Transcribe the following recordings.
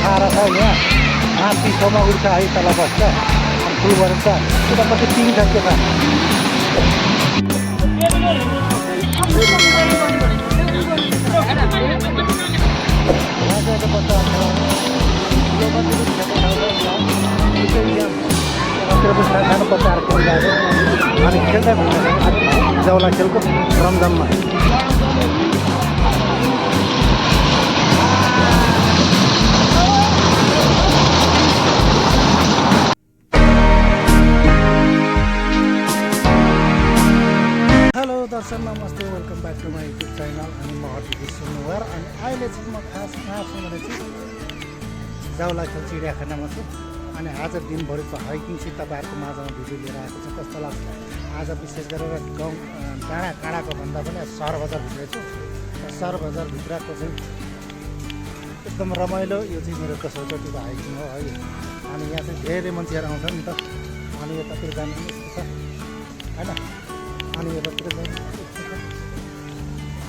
खाएर छ यहाँ माथिसम्म उड्छ है तल बस्छ अनि फुल बन्छ उतापट्टि पिङ छ के छ सानो बच्चाहरू खेल्दा अनि खेल्दा जाउला खेलको रमझममा हेलो दर्शक नमस्ते welcome back to my YouTube channel अनि म हर्षित सुन्नुवार अनि अहिले चाहिँ म खास कहाँसँग चाहिँ जाउला खेल चिडियाखानामा छु अनि आज दिनभरिको हाइकिङसित तपाईँहरूको माझमा भिडियो लिएर आएको छु कस्तो लाग्छ आज विशेष गरेर गाउँ काँडाको भन्दा पनि सहर बजारभित्र छु सहर बजारभित्रको चाहिँ एकदम रमाइलो यो चाहिँ मेरो कसौचोटिको हाइकिङ हो है अनि यहाँ चाहिँ धेरै मान्छेहरू आउँछ नि त अनि यतातिर जानु पनि यस्तो छ होइन अनि यतातिर जानु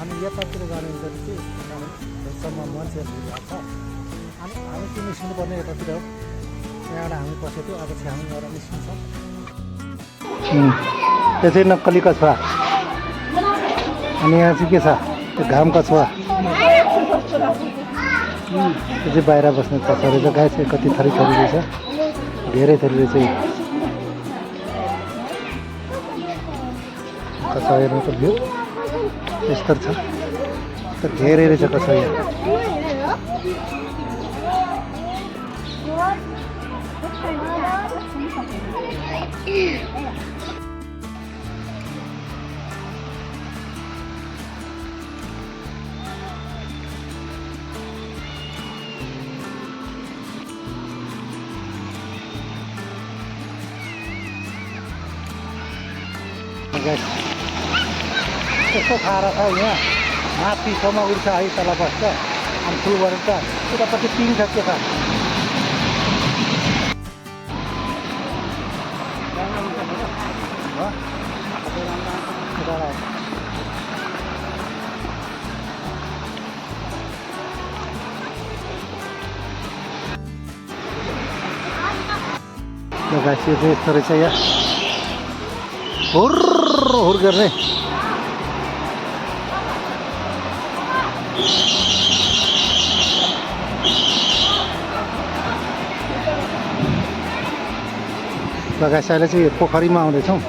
अनि यतातिर जानुहुँदाखेरि चाहिँ सम्म मान्छेहरू भिड भएको छ अनि हामी चाहिँ निस्किनुपर्ने यतातिर हो यहाँबाट हामी पसेको थियो अब चाहिँ हामी गएर निस्किन्छौँ त्यो चाहिँ नक्कली कछुवा अनि यहाँ चाहिँ के छ त्यो घाम कछुवा त्यो चाहिँ बाहिर बस्ने कछुवा रहेछ गाई चाहिँ कति थरी रहेछ धेरै थरी रहेछ कछुवा हेर्नुको भ्यू यस्तो छ धेरै रहेछ कछुवा यहाँ यस्तो खाएर छ यहाँ माथिसम्म उड्छ है तल बस्छ अनि फुल बन्छ उतापट्टि पिङ छ के छ गाइस यो चाहिँ यस्तो रहेछ यहाँ हुर गर्ने गाइस अहिले चाहिँ पोखरीमा आउँदैछौँ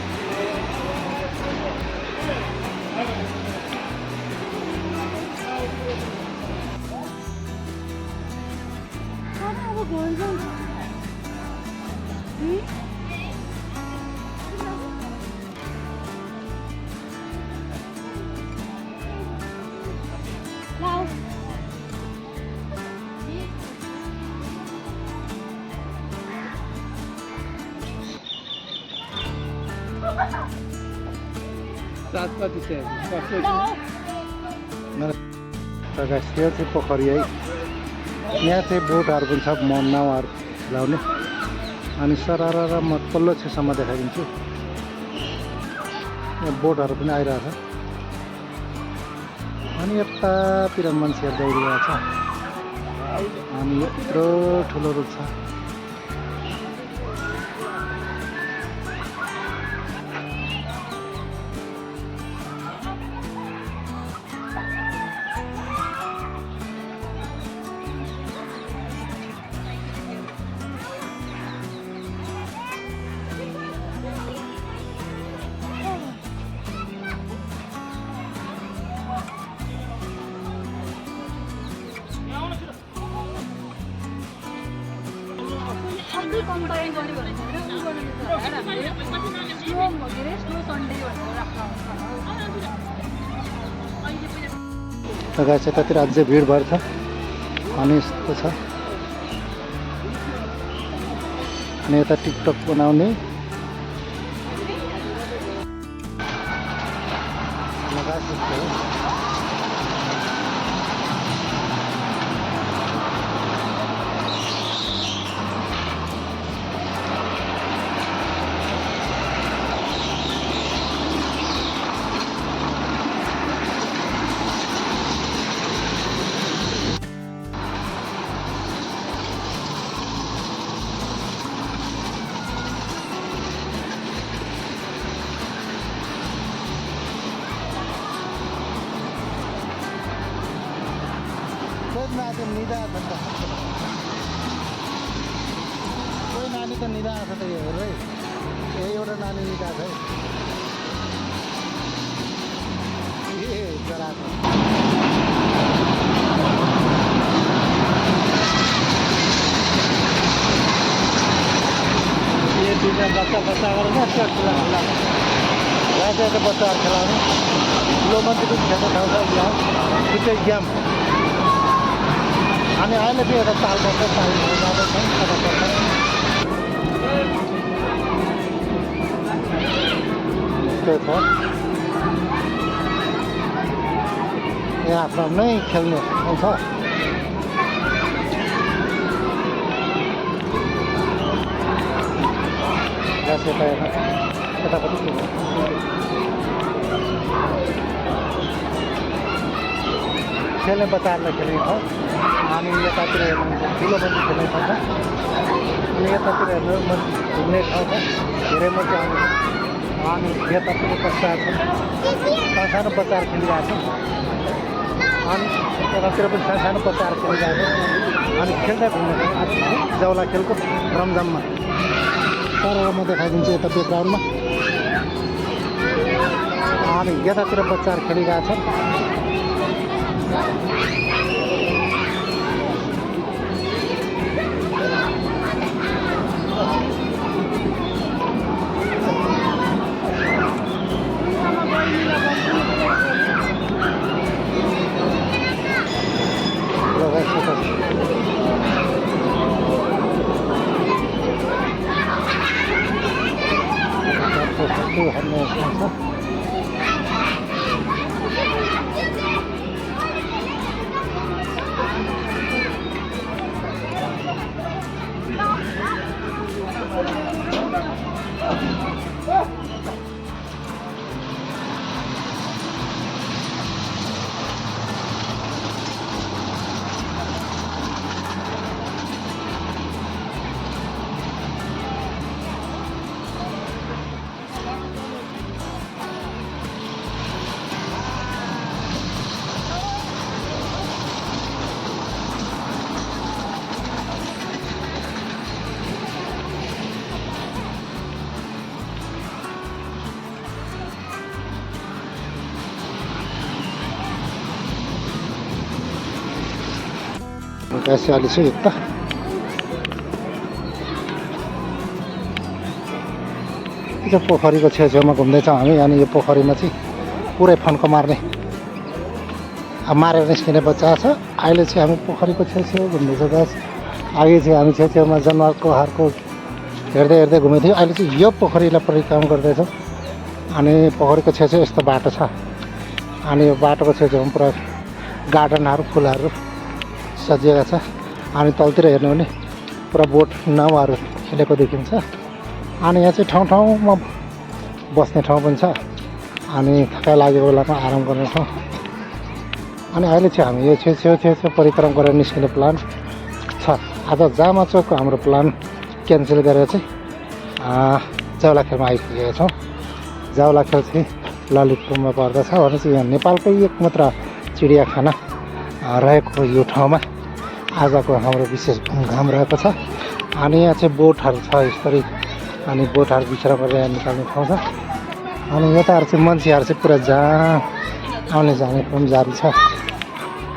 यो चाहिँ पोखरी है यहाँ चाहिँ बोटहरू पनि छ म नाउहरू लाउने अनि सरारा र म पल्लो छेउसम्म देखाइदिन्छु यहाँ बोटहरू पनि आइरहेछ अनि यतातिर मान्छेहरू दौडिरहेको छ अनि यत्रो ठुलो रुट छ गाइस यतातिर अझै भिड भएर छ अनि यस्तो छ अनि यता टिकटक बनाउने निदा छ नि त कोही नानी त निदा छ त यो हेर है एउटा नानी निदा छ है जराको ये दुईटा बच्चा गरेर क्या खेला राजाको बच्चाहरू खेलाउने ठुलो मान्छेको खेल्ने ठाउँ छ यहाँ छुट्टै गेम अनि अहिले चाहिँ एउटा ताल बस्छ ताल जाँदैछौँ कता पर्छ त्यो छ यहाँ आफ्नो आफ्नै खेल्ने ठाउँ छ यतापट्टि खेल्ने बच्चाहरूलाई खेल्ने ठाउँ अनि यतातिर हेर्नुहुन्छ ठुलो मान्छे खेल्ने ठाउँ छ अनि यतातिर हेर्नु घुम्ने ठाउँ छ धेरै मान्छे आउने अनि यतातिर बच्चाहरू छन् सानो बच्चाहरू खेलिरहेको छ अनि यतातिर पनि सानो बच्चाहरू खेलिरहेको छ अनि खेल्दै घुम्ने आज जाउला खेलको रमझममा तर म देखाइदिन्छु यता ब्याकग्राउन्डमा अनि यतातिर बच्चाहरू खेलिरहेको छन् Kasih alis itu. यो पोखरीको छेउछेउमा घुम्दैछौँ हामी अनि यो पोखरीमा चाहिँ पुरै फन्को मार्ने अब मारेर निस्किने बच्चा छ अहिले चाहिँ हामी पोखरीको छेउछेउ घुम्दैछौँ गाइस अघि चाहिँ हामी छेउछेउमा जनावरको हारको हेर्दै हेर्दै घुमेको थियौँ अहिले चाहिँ यो पोखरीलाई परिक्रमा गर्दैछौँ अनि पोखरीको छेउछेउ यस्तो बाटो छ अनि यो बाटोको छेउछेउमा पुरा गार्डनहरू फुलहरू सजिएको छ अनि तलतिर हेर्नु भने पुरा बोट नाउहरू खेलेको देखिन्छ अनि यहाँ चाहिँ ठाउँ ठाउँमा बस्ने ठाउँ पनि छ अनि थकाइ लागेको बेलामा आराम गर्ने ठाउँ अनि अहिले चाहिँ हामी यो छेउछेउ परिक्रमा गरेर निस्किने प्लान छ आज जामा चौकको हाम्रो प्लान क्यान्सल गरेर चाहिँ जाउलाखेलमा आइपुगेका छौँ जाउलाखेल चाहिँ ललितपुरमा पर्दछ भने चाहिँ यहाँ नेपालकै एकमात्र चिडियाखाना रहेको यो ठाउँमा आजको हाम्रो विशेष घुमघाम रहेको छ अनि यहाँ चाहिँ बोटहरू छ यसरी अनि बोटहरू बिचरा गरेर निकाल्ने ठाउँ छ अनि यताहरू चाहिँ मान्छेहरू चाहिँ पुरा जहाँ आउने जाने पनि जारी छ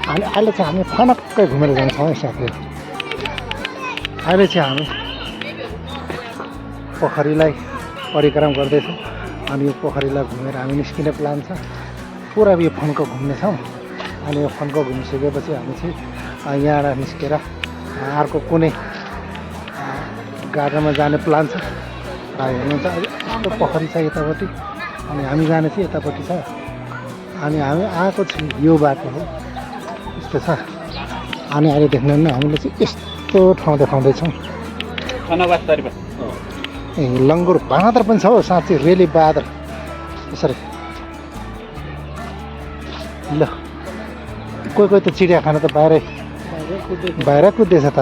अनि अहिले चाहिँ हामी फनक्कै घुमेर जान्छौँ है साथीहरू अहिले चाहिँ हामी पोखरीलाई परिक्रमा गर्दैछौँ अनि यो पोखरीलाई घुमेर हामी निस्किने प्लान छ पुरा यो फन्को घुम्नेछौँ अनि यो फन्को घुमिसकेपछि हामी चाहिँ यहाँबाट निस्केर अर्को कुनै गार्डनमा जाने प्लान छ हेर्नुहुन्छ यस्तो पोखरी छ यतापट्टि अनि हामी जाने चाहिँ यतापट्टि छ अनि हामी आएको चाहिँ यो बाटो हो यस्तो छ अनि अहिले देख्नुहुन्न हामीले चाहिँ यस्तो ठाउँ देखाउँदैछौँ ए लङ्गुर बाँदर पनि छ हौ साँच्चै रेली बाँदर यसरी ल कोही त चिडियाखाना त बाहिर कुद्दैछ त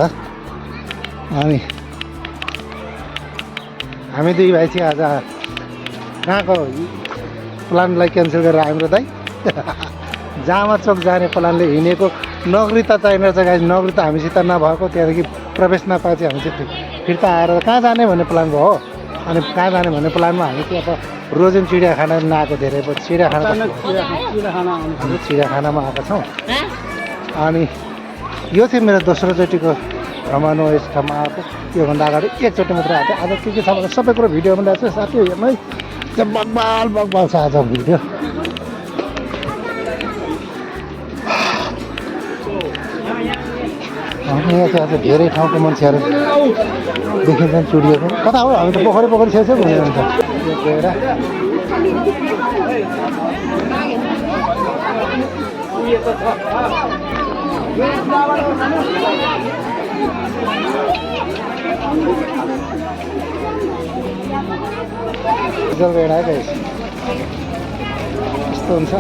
हामी दुई भाइ चाहिँ आज कहाँको प्लानलाई क्यान्सल गरेर हाम्रो दाइ जामा चोक जाने प्लानले हिँडेको नगरी त चाहिने रहेछ गाइस। नगरी त हामीसित नभएको, त्यहाँदेखि प्रवेश नपाए चाहिँ हामी चाहिँ फिर्ता आएर कहाँ जाने भन्ने प्लान भयो हो। अनि कहाँ जाने भन्ने प्लानमा हामी चाहिँ अब रोजेन चिडियाखाना नआएको धेरै पछि। चिडियाखानामा आएका छौँ। अनि यो चाहिँ मेरो दोस्रोचोटिको भ्रमण हो यस ठाउँमा आएको। योभन्दा अगाडि एकचोटि मात्रै आएको थियो। आज के छ भने सबै कुरो भिडियो बनाएको छु साथी हेर्नु है। त्यो बगबाल छ आज भिडियो। यहाँ चाहिँ आज धेरै ठाउँको मान्छेहरू देखिन्छन् चुडिएको। कता हो हामी त पोखरी छेउछेउ घुम्यो भने त गएर जलगढा गएछ यस्तो हुन्छ।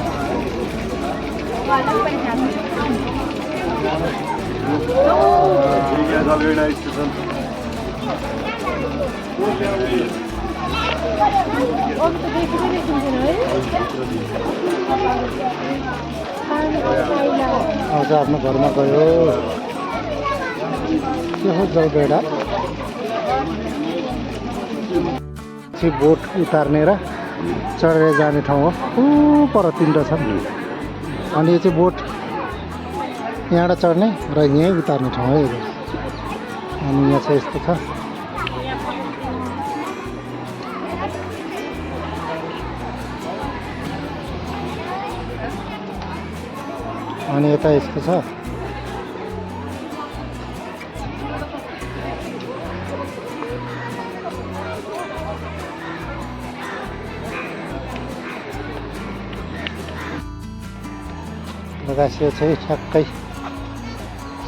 आज आफ्नो घरमा गयो। के हो जलगढा चाहिँ बोट उतार्ने र चढेर जाने ठाउँ हो। पर तिनवटा छन्। अनि यो चाहिँ बोट यहाँबाट चढ्ने र यहीँ उतार्ने ठाउँ हो यो। अनि यहाँ चाहिँ यस्तो छ। अनि यता यस्तो छ। लगासिया चाहिँ ठ्याक्कै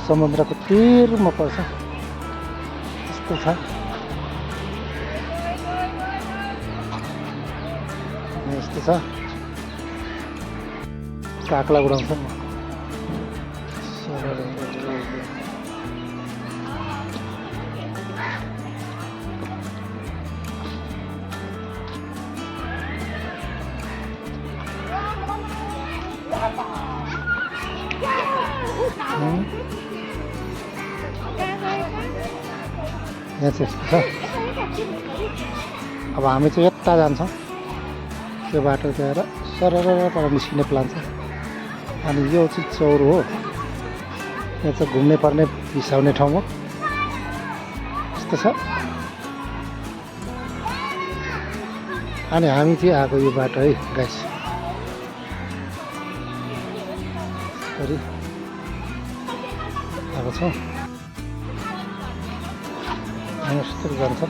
समुद्रको तिरमा पर्छ यस्तो छ। यस्तो छ। काक्ला उडाउँछ। यहाँ चाहिँ यस्तो छ। अब हामी चाहिँ यता जान्छौँ। त्यो बाटो गएर सरर पर निस्किने प्लान छ। अनि यो चाहिँ चौर हो। यहाँ चाहिँ घुम्ने पर्ने बिसाउने ठाउँ हो। यस्तो छ। अनि हामी चाहिँ आएको यो बाटो है गाइस। आएको छौँ। यस्तो जान्छ।